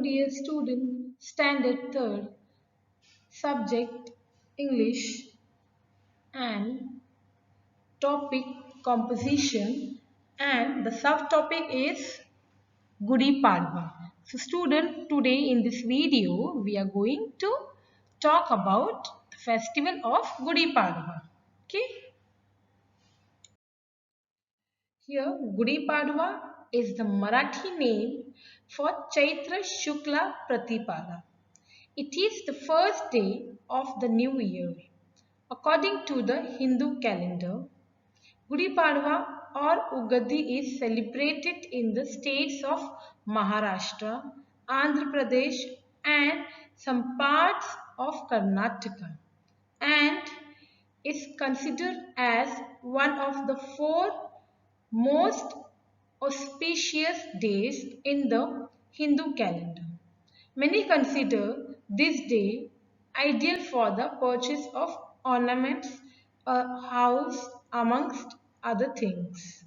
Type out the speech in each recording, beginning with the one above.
dear student, Standard 3rd, subject English and topic composition, and the subtopic is Gudi Padwa. So student, today in this video we are going to talk about the festival of Gudi Padwa. Okay. Here Gudi Padwa is the Marathi name for Chaitra Shukla Pratipada. It is the first day of the new year. According to the Hindu calendar, Gudi Padwa or Ugadi is celebrated in the states of Maharashtra, Andhra Pradesh and some parts of Karnataka, and is considered as one of the four most auspicious days in the Hindu calendar. Many consider this day ideal for the purchase of ornaments, a house, amongst other things.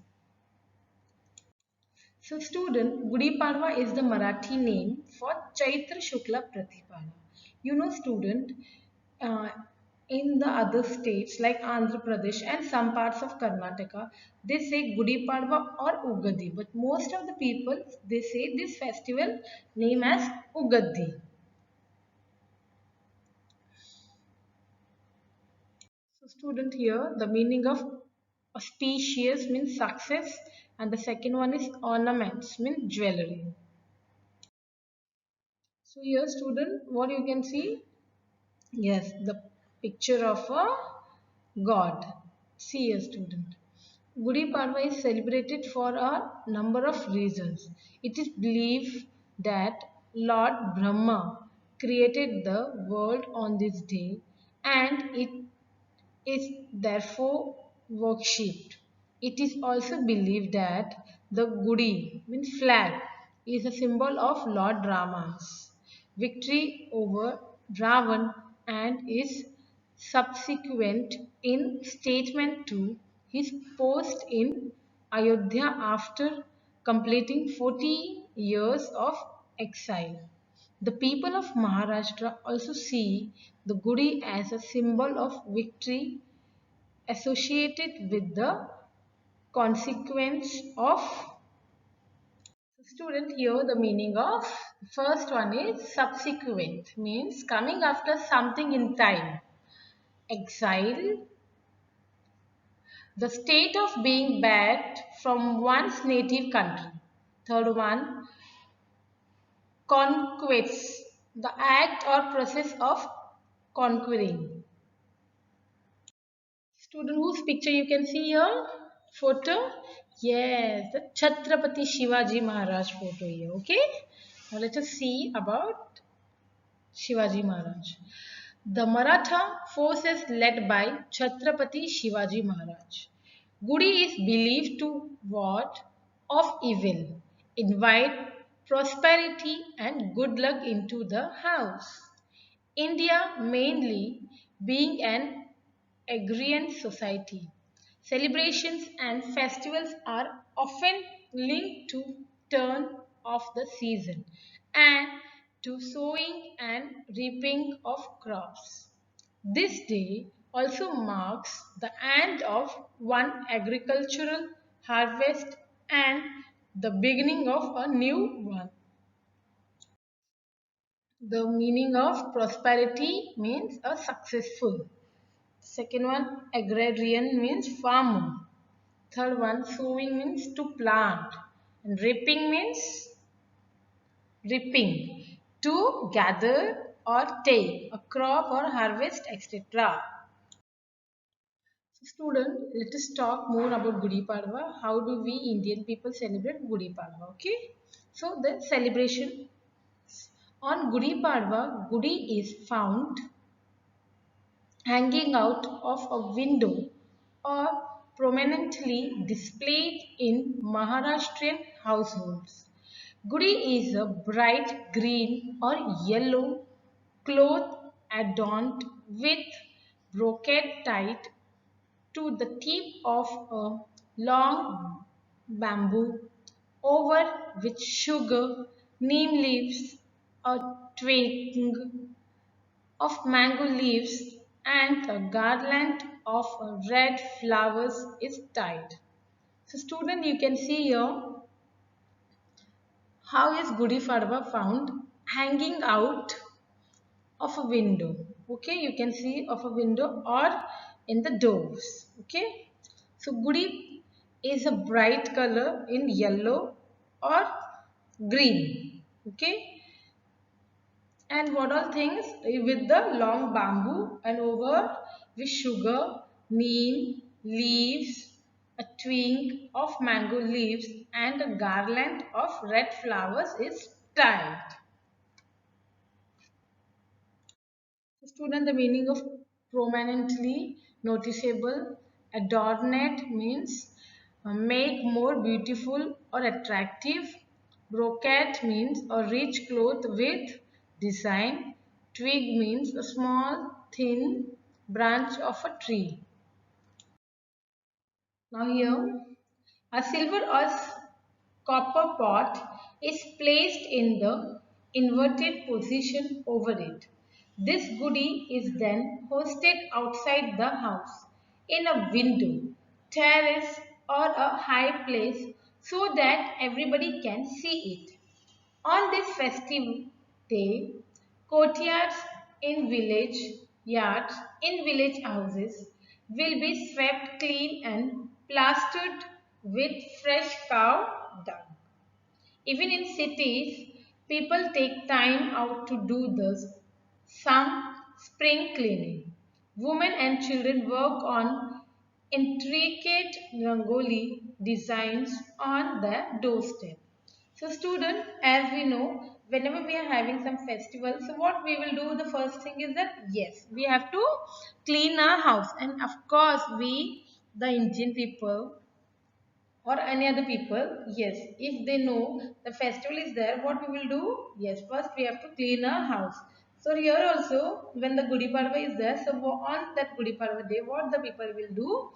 So student, Gudi Padwa is the Marathi name for Chaitra Shukla Pratipada. You know student, uh, in the other states like Andhra Pradesh and some parts of Karnataka, they say Gudi Padwa or Ugadi. But most of the people, they say this festival name as Ugadi. So student, here the meaning of auspicious means success, and the second one is ornaments means jewelry. So here student, what you can see? Yes, the picture of a god. See here student. Gudi Padwa is celebrated for a number of reasons. It is believed that Lord Brahma created the world on this day, and it is therefore worshipped. It is also believed that the Gudi means flag is a symbol of Lord Rama's victory over Ravan and is subsequent in statement to his post in Ayodhya after completing 40 years of exile. The people of Maharashtra also see the Gudi as a symbol of victory associated with the consequence of. Student, here the meaning of first one is subsequent, means coming after something in time. Exile, the state of being backed from one's native country. Third one, conquest, the act or process of conquering. Student, whose picture you can see here? Photo? Yes, the Chhatrapati Shivaji Maharaj photo here. Okay. Now let us see about Shivaji Maharaj. The Maratha forces led by Chhatrapati Shivaji Maharaj. Gudi is believed to ward off evil, invite prosperity and good luck into the house. India mainly being an agrarian society. Celebrations and festivals are often linked to turn of the season and to sowing and reaping of crops. This day also marks the end of one agricultural harvest and the beginning of a new one. The meaning of prosperity means a successful. Second one, agrarian means farmer. Third one, sowing means to plant. And reaping means reaping, to gather or take a crop or harvest, etc. So student, let us talk more about Gudi Padwa. How do we Indian people celebrate Gudi Padwa? Okay. So the celebration on Gudi Padwa, Gudi is found hanging out of a window or prominently displayed in Maharashtrian households. Gudi is a bright green or yellow cloth adorned with brocade tied to the tip of a long bamboo over which sugar, neem leaves, a twig of mango leaves and a garland of red flowers is tied. So student, you can see here how is Gudi Padwa found hanging out of a window. Okay, you can see of a window or in the doors. Okay, so Gudi is a bright color in yellow or green. Okay, and what all things with the long bamboo and over with sugar, neem, leaves, a twig of mango leaves and a garland of red flowers is tied. Student, the meaning of prominently noticeable. Adornate means make more beautiful or attractive. Brocade means a rich cloth with design. Twig means a small thin branch of a tree. Now here, a silver or copper pot is placed in the inverted position over it. This goodie is then hoisted outside the house in a window, terrace or a high place so that everybody can see it. On this festive day, courtyards in village yards, in village houses will be swept clean and plastered with fresh cow dung. Even in cities, people take time out to do this. Some spring cleaning. Women and children work on intricate rangoli designs on their doorstep. So student, as we know, whenever we are having some festival, so what we will do, the first thing is that, yes, we have to clean our house. And of course, we, the Indian people, or any other people, yes, if they know the festival is there, what we will do, yes, first we have to clean our house. So here also, when the Gudi Padwa is there, so on that Gudi Padwa day, what the people will do,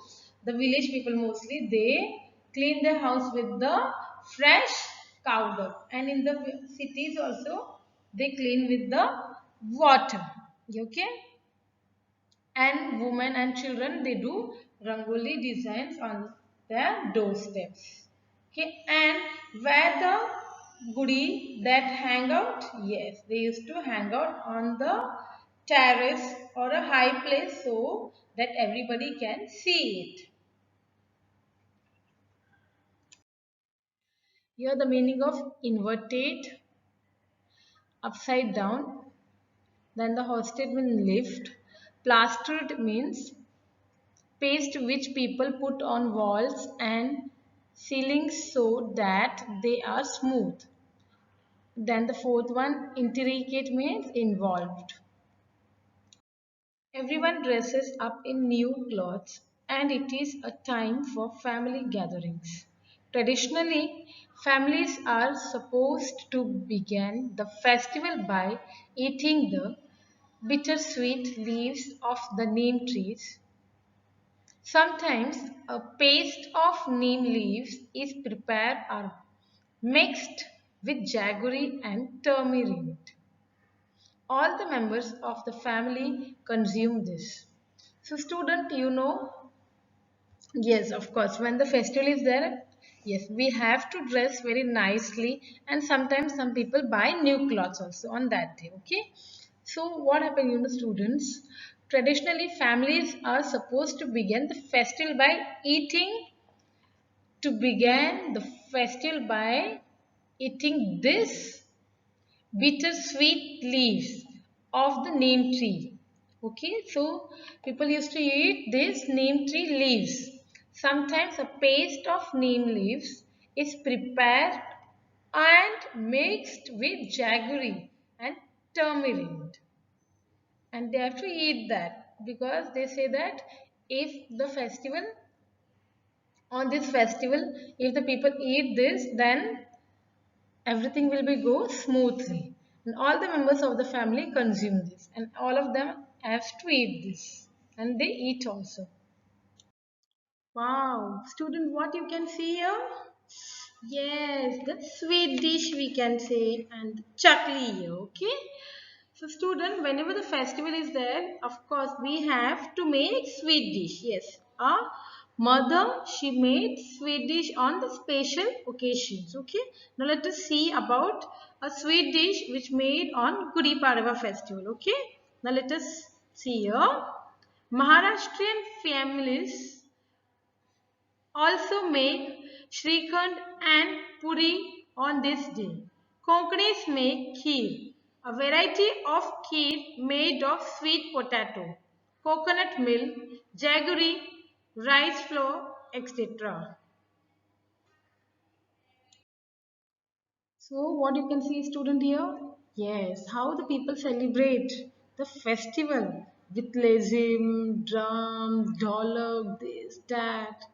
the village people mostly, they clean their house with the fresh cow dung, and in the cities also they clean with the water. Okay, and women and children, they do rangoli designs on their doorsteps. Okay, and where the gudi that hang out, yes, they used to hang out on the terrace or a high place so that everybody can see it. Here the meaning of inverted, upside down, then the hoisted means lift, plastered means paste which people put on walls and ceilings so that they are smooth. Then the fourth one, intricate means involved. Everyone dresses up in new clothes and it is a time for family gatherings. Traditionally, families are supposed to begin the festival by eating the bittersweet leaves of the neem trees. Sometimes a paste of neem leaves is prepared or mixed with jaggery and turmeric. All the members of the family consume this. So student, you know, yes, of course, when the festival is there, yes, we have to dress very nicely, and sometimes some people buy new clothes also on that day. Okay, so what happened, you know, students? Traditionally, families are supposed to begin the festival by eating this bittersweet leaves of the neem tree. Okay, so people used to eat this neem tree leaves. Sometimes a paste of neem leaves is prepared and mixed with jaggery and turmeric, and they have to eat that because they say that if the festival on this festival, if the people eat this, then everything will be go smoothly. And all the members of the family consume this, and all of them have to eat this, and they eat also. Wow, student, what you can see here? Yes, the sweet dish we can say and chakli here, okay? So student, whenever the festival is there, of course we have to make sweet dish. Yes, our mother, she made sweet dish on the special occasions, okay? Now let us see about a sweet dish which made on Gudi Padwa festival, okay? Now let us see here. Maharashtrian families also make Shrikhand and Puri on this day. Konkanis make kheer, a variety of kheer made of sweet potato, coconut milk, jaggery, rice flour, etc. So what you can see student here? Yes, how the people celebrate the festival with lazim, drums, dholak, this, that.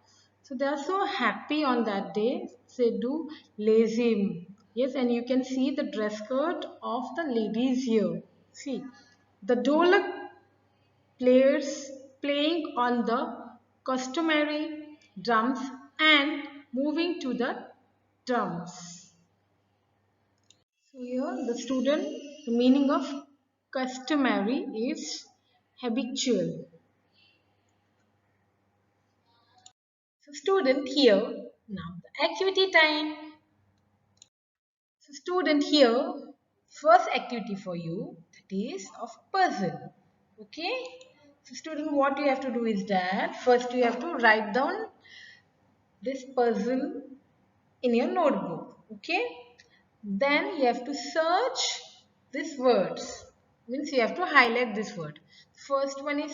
So they are so happy on that day. They do lazim. Yes, and you can see the dress code of the ladies here. See, the dholak players playing on the customary drums and moving to the drums. So here the student, the meaning of customary is habitual. So student here, now the activity time. So student here, first activity for you, that is of puzzle. Okay. So student, what you have to do is that first you have to write down this puzzle in your notebook. Okay. Then you have to search these words. Means you have to highlight this word. First one is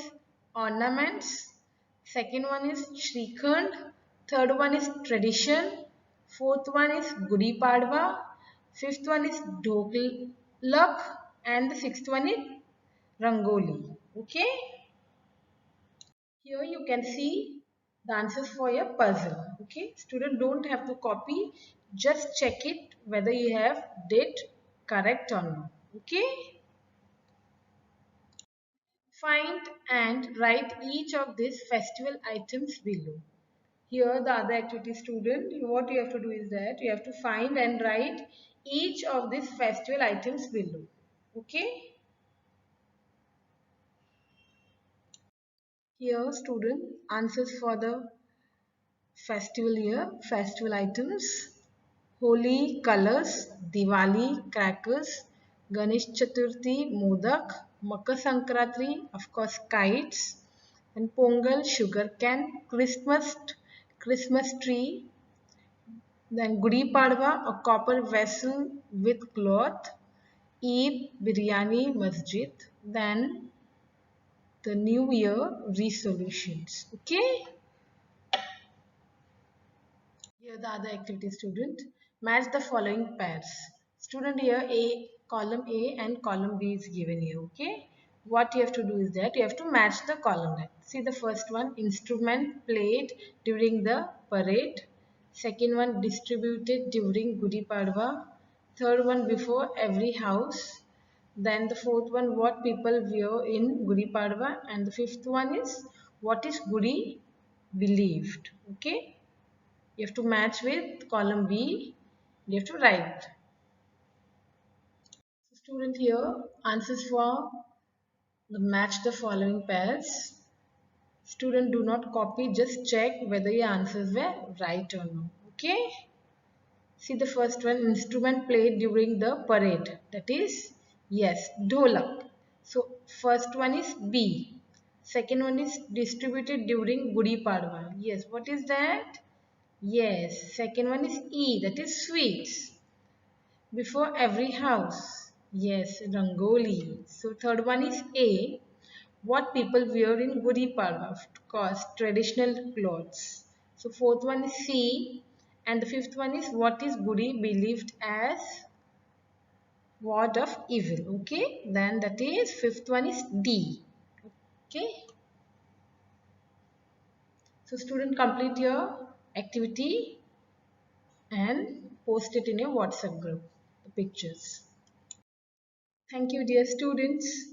ornaments. Second one is Shrikhand. Third one is tradition. Fourth one is Gudi Padwa. Fifth one is Dhoklak. And the sixth one is Rangoli. Okay. Here you can see the answers for your puzzle. Okay. Student don't have to copy. Just check it whether you have did correct or not. Okay. Find and write each of these festival items below. Here the other activity student, what you have to do is that you have to find and write each of these festival items below. Okay. Here student answers for the festival year, festival items. Holi colors, Diwali crackers, Ganesh Chaturthi modak, Makar Sankranti of course kites, and Pongal sugar cane, Christmas tree, then Gudi Padwa a copper vessel with cloth, Eid biryani masjid, then the New Year resolutions. Okay. Here the other activity student. Match the following pairs. Student here column A and column B is given here. Okay. What you have to do is that you have to match the column. See the first one, instrument played during the parade. Second one, distributed during Gudi Padwa. Third one, before every house. Then the fourth one, what people wear in Gudi Padwa. And the fifth one is, what is Gudi believed. Okay. You have to match with column B. You have to write. So student here answers for the match the following pairs. Student do not copy, just check whether your answers were right or no. Okay. See the first one, instrument played during the parade. That is yes, dholak. So first one is B. Second one is distributed during Gudi Padwa. Yes, what is that? Yes, second one is E, that is sweets. Before every house. Yes, Rangoli. So third one is A, what people wear in Gudi Padwa, of course, traditional clothes. So fourth one is C, and the fifth one is what is Gudi believed as ward of evil. Okay, then that is fifth one is D. Okay, so student complete your activity and post it in your WhatsApp group, the pictures. Thank you, dear students.